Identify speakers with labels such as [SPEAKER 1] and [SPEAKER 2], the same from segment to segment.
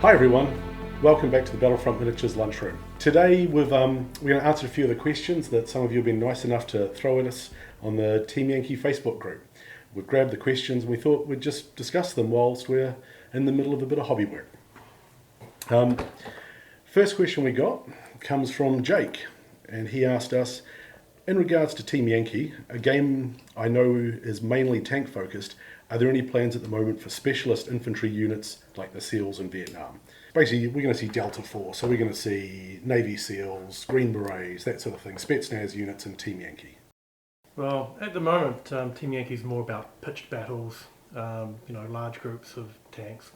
[SPEAKER 1] Hi everyone, welcome back to the Battlefront Miniatures Lunchroom. Today we're going to answer a few of the questions that some of you have been nice enough to throw at us on the Team Yankee Facebook group. We've grabbed the questions and we thought we'd just discuss them whilst we're in the middle of a bit of hobby work. First question we got comes from Jake, and he asked us, in regards to Team Yankee, a game I know is mainly tank focused, are there any plans at the moment for specialist infantry units like the SEALs in Vietnam? Basically, we're going to see Delta Force, so we're going to see Navy SEALs, Green Berets, that sort of thing, Spetsnaz units in Team Yankee.
[SPEAKER 2] Well, at the moment, Team Yankee is more about pitched battles, large groups of tanks,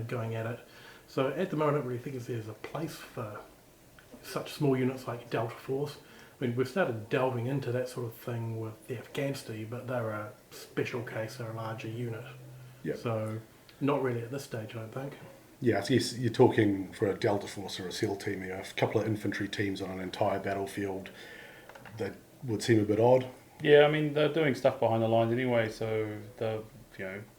[SPEAKER 2] going at it. So at the moment, I don't really think there's a place for such small units like Delta Force. I mean, we've started delving into that sort of thing with the Afghanistan, but they're a special case, they're a larger unit.
[SPEAKER 1] Yep.
[SPEAKER 2] So not really at this stage, I don't think.
[SPEAKER 1] Yeah, so you're talking for a Delta Force or a SEAL team, a couple of infantry teams on an entire battlefield, that would seem a bit odd.
[SPEAKER 3] Yeah, I mean, they're doing stuff behind the lines anyway, so they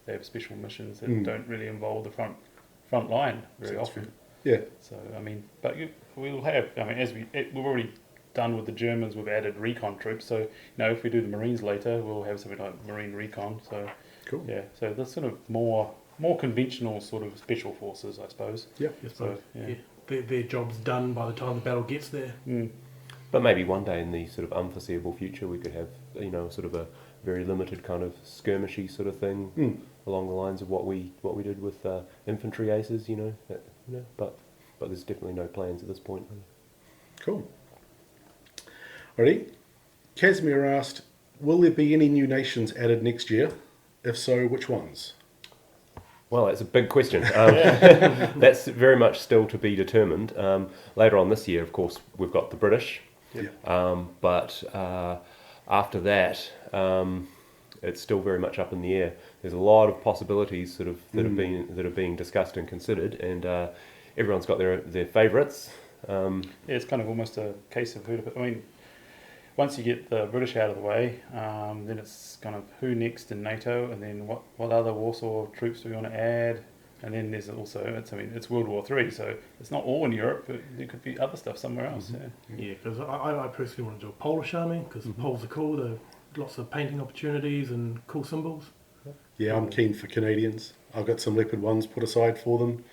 [SPEAKER 3] have special missions that don't really involve the front line very often.
[SPEAKER 1] Yeah.
[SPEAKER 3] So, I mean, but we'll have, as we've already done with the Germans, we've added recon troops, so, if we do the Marines later, we'll have something like Marine Recon, so,
[SPEAKER 1] cool.
[SPEAKER 3] Yeah, so that's sort of more conventional sort of special forces, I suppose.
[SPEAKER 1] Yeah.
[SPEAKER 2] So, their job's done by the time the battle gets there.
[SPEAKER 4] But maybe one day in the sort of unforeseeable future, we could have, sort of a very limited kind of skirmishy sort of thing along the lines of what we did with infantry aces, But there's definitely no plans at this point.
[SPEAKER 1] Cool. Alrighty. Casimir asked, will there be any new nations added next year? If so, which ones?
[SPEAKER 4] Well, that's a big question. That's very much still to be determined. Later on this year, of course, we've got the British.
[SPEAKER 1] Yeah.
[SPEAKER 4] But after that, it's still very much up in the air. There's a lot of possibilities that are being discussed and considered, and everyone's got their favourites.
[SPEAKER 3] It's kind of almost a case of who to put. I mean, once you get the British out of the way, then it's kind of who next in NATO, and then what other Warsaw troops do we want to add, and then there's also it's World War III, so it's not all in Europe, but there could be other stuff somewhere else.
[SPEAKER 2] Yeah, because I personally want to do a Polish army because Poles are cool. There are lots of painting opportunities and cool symbols.
[SPEAKER 1] Yeah, I'm keen for Canadians. I've got some Leopard ones put aside for them.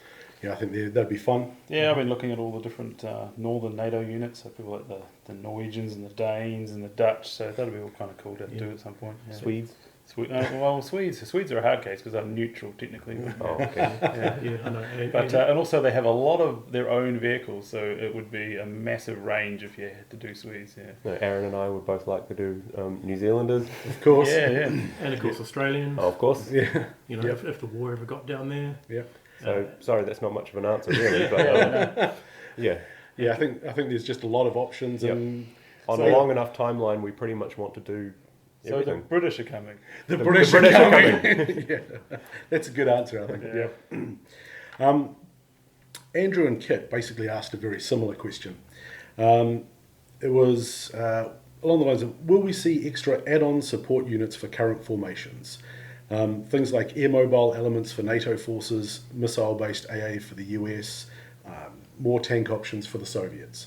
[SPEAKER 1] Yeah, I think that'd be fun.
[SPEAKER 3] Yeah, I've been looking at all the different northern NATO units, so people like the Norwegians and the Danes and the Dutch, so that'll be all kind of cool to do at some point. Yeah.
[SPEAKER 4] Swedes?
[SPEAKER 3] Swedes are a hard case because they're neutral technically.
[SPEAKER 4] Oh, okay.
[SPEAKER 2] Yeah, I know.
[SPEAKER 3] And also they have a lot of their own vehicles, so it would be a massive range if you had to do Swedes. Yeah.
[SPEAKER 4] No, Aaron and I would both like to do New Zealanders,
[SPEAKER 1] of course.
[SPEAKER 3] Yeah.
[SPEAKER 2] And of course Australians.
[SPEAKER 4] Oh, of course.
[SPEAKER 1] Yeah.
[SPEAKER 2] If the war ever got down there.
[SPEAKER 1] Yeah.
[SPEAKER 4] So sorry, that's not much of an answer really, but
[SPEAKER 1] yeah. I think there's just a lot of options, and
[SPEAKER 4] on a long enough timeline, we pretty much want to do everything.
[SPEAKER 3] So the British are coming.
[SPEAKER 1] The British are coming. Yeah, that's a good answer, I think. Yeah. Andrew and Kit basically asked a very similar question. It was along the lines of, will we see extra add-on support units for current formations? Things like air mobile elements for NATO forces, missile-based AA for the US, more tank options for the Soviets.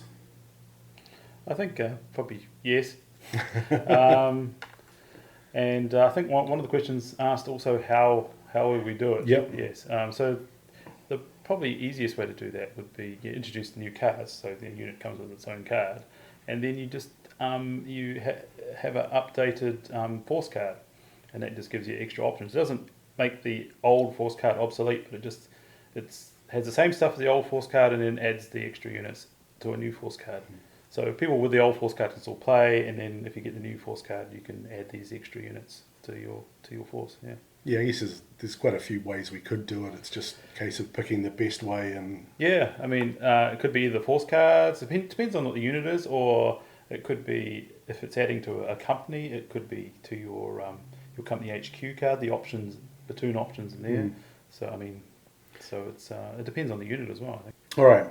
[SPEAKER 3] I think probably yes. And I think one of the questions asked also how would we do it?
[SPEAKER 1] Yep.
[SPEAKER 3] Yes. So the probably easiest way to do that would be introduce the new cards. So the unit comes with its own card, and then you just have an updated force card. And that just gives you extra options. It doesn't make the old force card obsolete, but it has the same stuff as the old force card, and then adds the extra units to a new force card. So people with the old force card can still play, and then if you get the new force card, you can add these extra units to your force. Yeah.
[SPEAKER 1] Yeah, I guess there's quite a few ways we could do it. It's just a case of picking the best way. And
[SPEAKER 3] yeah, I mean, it could be either force cards. It depends on what the unit is, or it could be if it's adding to a company, it could be to your company HQ card, the options, platoon options in there. So I mean, it depends on the unit as well, I think.
[SPEAKER 1] All right.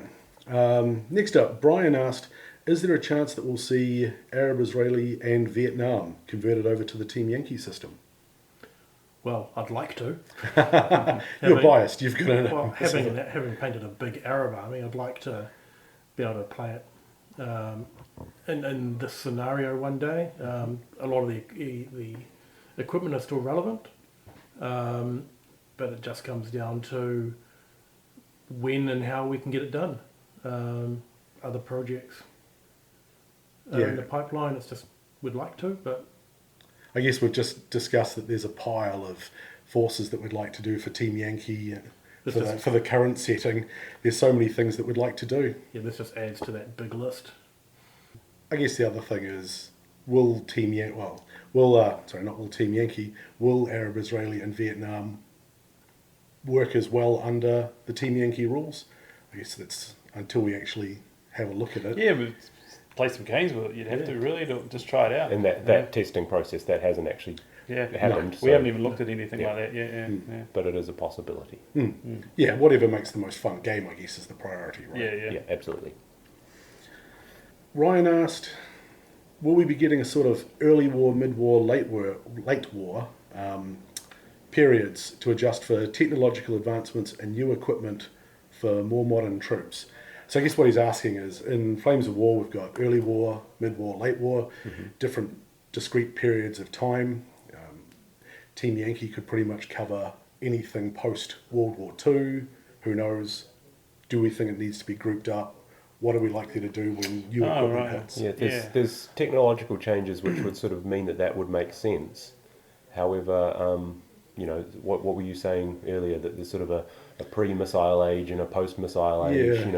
[SPEAKER 1] Next up, Brian asked, is there a chance that we'll see Arab, Israeli and Vietnam converted over to the Team Yankee system?
[SPEAKER 2] Well, I'd like to.
[SPEAKER 1] You're biased. You've got to.
[SPEAKER 2] Well, having painted a big Arab army, I'd like to be able to play it in this scenario one day. A lot of the equipment is still relevant, but it just comes down to when and how we can get it done. Other projects are in the pipeline. It's just we'd like to, but
[SPEAKER 1] I guess we've just discussed that there's a pile of forces that we'd like to do for Team Yankee for the current setting. There's so many things that we'd like to do.
[SPEAKER 2] Yeah, this just adds to that big list.
[SPEAKER 1] I guess the other thing is, will Team Yankee, will Arab, Israeli and Vietnam work as well under the Team Yankee rules? I guess that's until we actually have a look at it.
[SPEAKER 3] Yeah, but play some games with it. You'd have to really just try it out.
[SPEAKER 4] And that testing process, that hasn't actually happened.
[SPEAKER 3] No, we haven't even looked at anything like that yet. Yeah.
[SPEAKER 4] But it is a possibility.
[SPEAKER 1] Yeah, whatever makes the most fun game, I guess, is the priority, right?
[SPEAKER 3] Yeah.
[SPEAKER 4] Absolutely.
[SPEAKER 1] Ryan asked, will we be getting a sort of early war, mid-war, late war periods to adjust for technological advancements and new equipment for more modern troops? So I guess what he's asking is, in Flames of War, we've got early war, mid-war, late war, different discrete periods of time. Team Yankee could pretty much cover anything post-World War II. Who knows? Do we think it needs to be grouped up? What are we likely to do when new equipment hits?
[SPEAKER 4] Yeah, there's technological changes which would sort of mean that would make sense. However, what were you saying earlier, that there's sort of a pre-missile age and a post-missile age,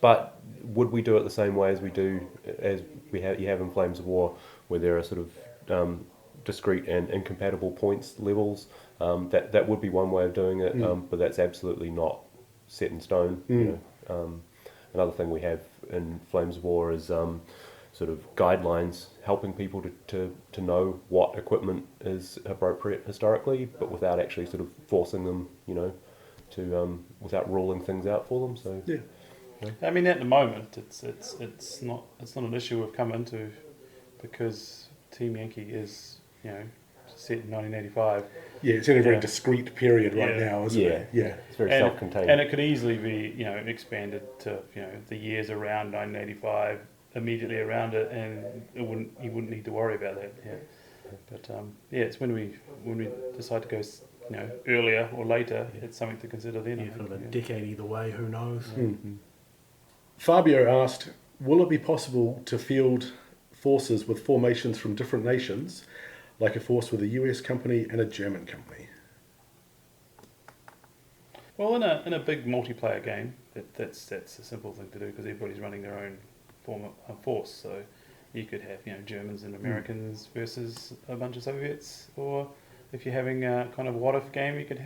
[SPEAKER 4] but would we do it the same way as you have in Flames of War, where there are sort of discrete and incompatible points levels? That would be one way of doing it, but that's absolutely not set in stone. Another thing we have in Flames of War is sort of guidelines helping people to know what equipment is appropriate historically, but without actually sort of forcing them, to without ruling things out for them. So
[SPEAKER 3] I mean, at the moment, it's not an issue we've come into, because Team Yankee is set in 1985.
[SPEAKER 1] Yeah, it's in a very discrete period right now, isn't it? Yeah,
[SPEAKER 4] it's very self-contained,
[SPEAKER 3] and it could easily be expanded to the years around 1985. Immediately around it, and you wouldn't need to worry about that. But it's when we decide to go earlier or later, it's something to consider then.
[SPEAKER 2] Yeah, sort of a decade either way. Who knows?
[SPEAKER 1] Fabio asked, will it be possible to field forces with formations from different nations, like a force with a US company and a German company?
[SPEAKER 3] Well, in a big multiplayer game, that's a simple thing to do, because everybody's running their own force. So you could have Germans and Americans versus a bunch of Soviets, or if you're having a kind of what if game, you could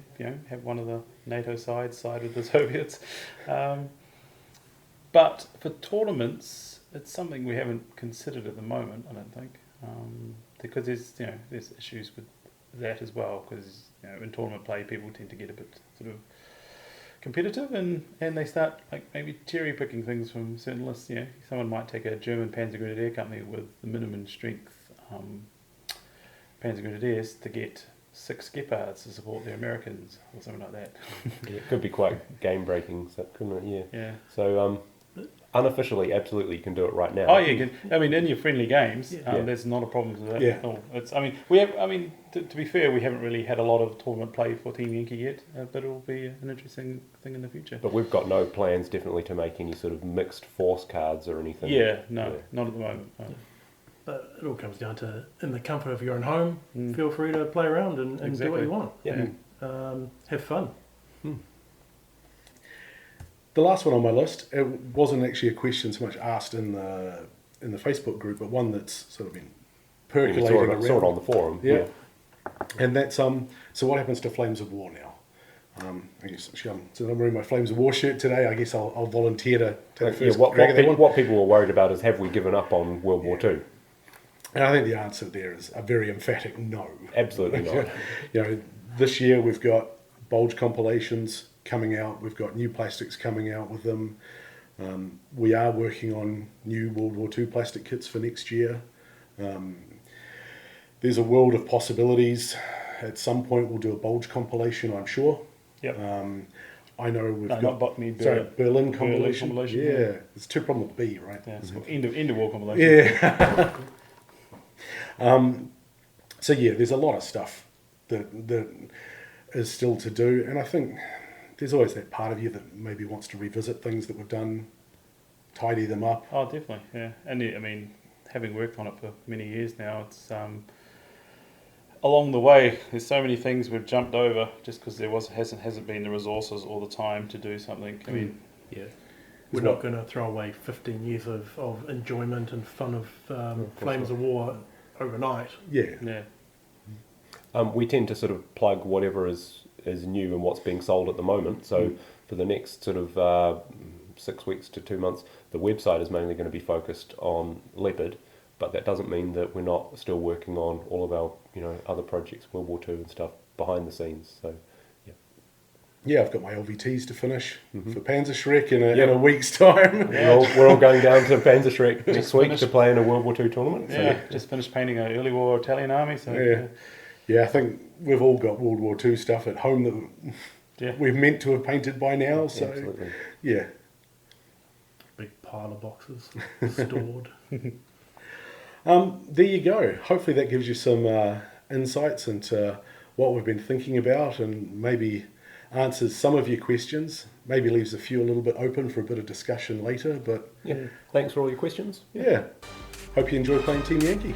[SPEAKER 3] have one of the NATO side with the Soviets. But for tournaments, it's something we haven't considered at the moment, I don't think, because there's issues with that as well, because in tournament play people tend to get a bit sort of competitive, and they start maybe cherry picking things from certain lists. Someone might take a German Panzergrenadier company with the minimum strength Panzergrenadiers to get 6 Gepards to support their Americans or something like that.
[SPEAKER 4] It could be quite game breaking, couldn't it?
[SPEAKER 3] Yeah.
[SPEAKER 4] So unofficially, absolutely, you can do it right now.
[SPEAKER 3] Oh, yeah, you can. I mean, in your friendly games, there's not a problem with that at all. To be fair, we haven't really had a lot of tournament play for Team Yankee yet, but it'll be an interesting thing in the future.
[SPEAKER 4] But we've got no plans, definitely, to make any sort of mixed force cards or anything.
[SPEAKER 3] Not at the moment. No.
[SPEAKER 2] But it all comes down to, in the comfort of your own home, feel free to play around and do what you want.
[SPEAKER 3] Yeah.
[SPEAKER 2] Have fun.
[SPEAKER 1] The last one on my list, it wasn't actually a question so much asked in the Facebook group, but one that's sort of been percolating around.
[SPEAKER 4] Saw it on the forum.
[SPEAKER 1] Yeah. And that's so what happens to Flames of War now? I guess since I'm wearing my Flames of War shirt today, I guess I'll volunteer to take the first crack at that one.
[SPEAKER 4] What people were worried about is, have we given up on World War II?
[SPEAKER 1] And I think the answer there is a very emphatic no.
[SPEAKER 4] Absolutely not.
[SPEAKER 1] This year we've got bulge compilations coming out. We've got new plastics coming out with them. We are working on new World War II plastic kits for next year. there's a world of possibilities. At some point, we'll do a Bulge compilation, I'm sure.
[SPEAKER 3] Yep.
[SPEAKER 1] I know we've
[SPEAKER 3] No,
[SPEAKER 1] got
[SPEAKER 3] not Botany,
[SPEAKER 1] Berlin compilation.
[SPEAKER 3] compilation,
[SPEAKER 1] Yeah,
[SPEAKER 3] yeah.
[SPEAKER 1] it's two problem with B, right?
[SPEAKER 3] Yeah, it's called end of war compilation.
[SPEAKER 1] Yeah. So yeah, there's a lot of stuff that is still to do, and I think there's always that part of you that maybe wants to revisit things that we've done, tidy them up.
[SPEAKER 3] Oh, definitely, yeah. And I mean, having worked on it for many years now, it's along the way, there's so many things we've jumped over just because there hasn't been the resources all the time to do something. I mean,
[SPEAKER 2] Yeah. We're not going to throw away 15 years of enjoyment and fun of Flames of War overnight.
[SPEAKER 1] Yeah.
[SPEAKER 3] yeah,
[SPEAKER 4] We tend to sort of plug whatever is new and what's being sold at the moment. So for the next sort of 6 weeks to 2 months, the website is mainly going to be focused on Leopard, but that doesn't mean that we're not still working on all of our other projects, World War II and stuff behind the scenes. So
[SPEAKER 1] Yeah, I've got my LVTs to finish for Panzerschreck in a week's time.
[SPEAKER 4] we're all going down to Panzerschreck next week
[SPEAKER 3] finished.
[SPEAKER 4] to play in a World War II tournament. So.
[SPEAKER 3] yeah. Just finished painting an early war Italian army. So
[SPEAKER 1] Yeah, I think we've all got World War II stuff at home that
[SPEAKER 3] yeah.
[SPEAKER 1] we're meant to have painted by now. So
[SPEAKER 4] Absolutely.
[SPEAKER 1] yeah.
[SPEAKER 2] Big pile of boxes stored.
[SPEAKER 1] There you go. Hopefully that gives you some insights into what we've been thinking about and maybe answers some of your questions. Maybe leaves a few a little bit open for a bit of discussion later. But
[SPEAKER 4] Yeah. Thanks for all your questions.
[SPEAKER 1] yeah, hope you enjoy playing Team Yankee.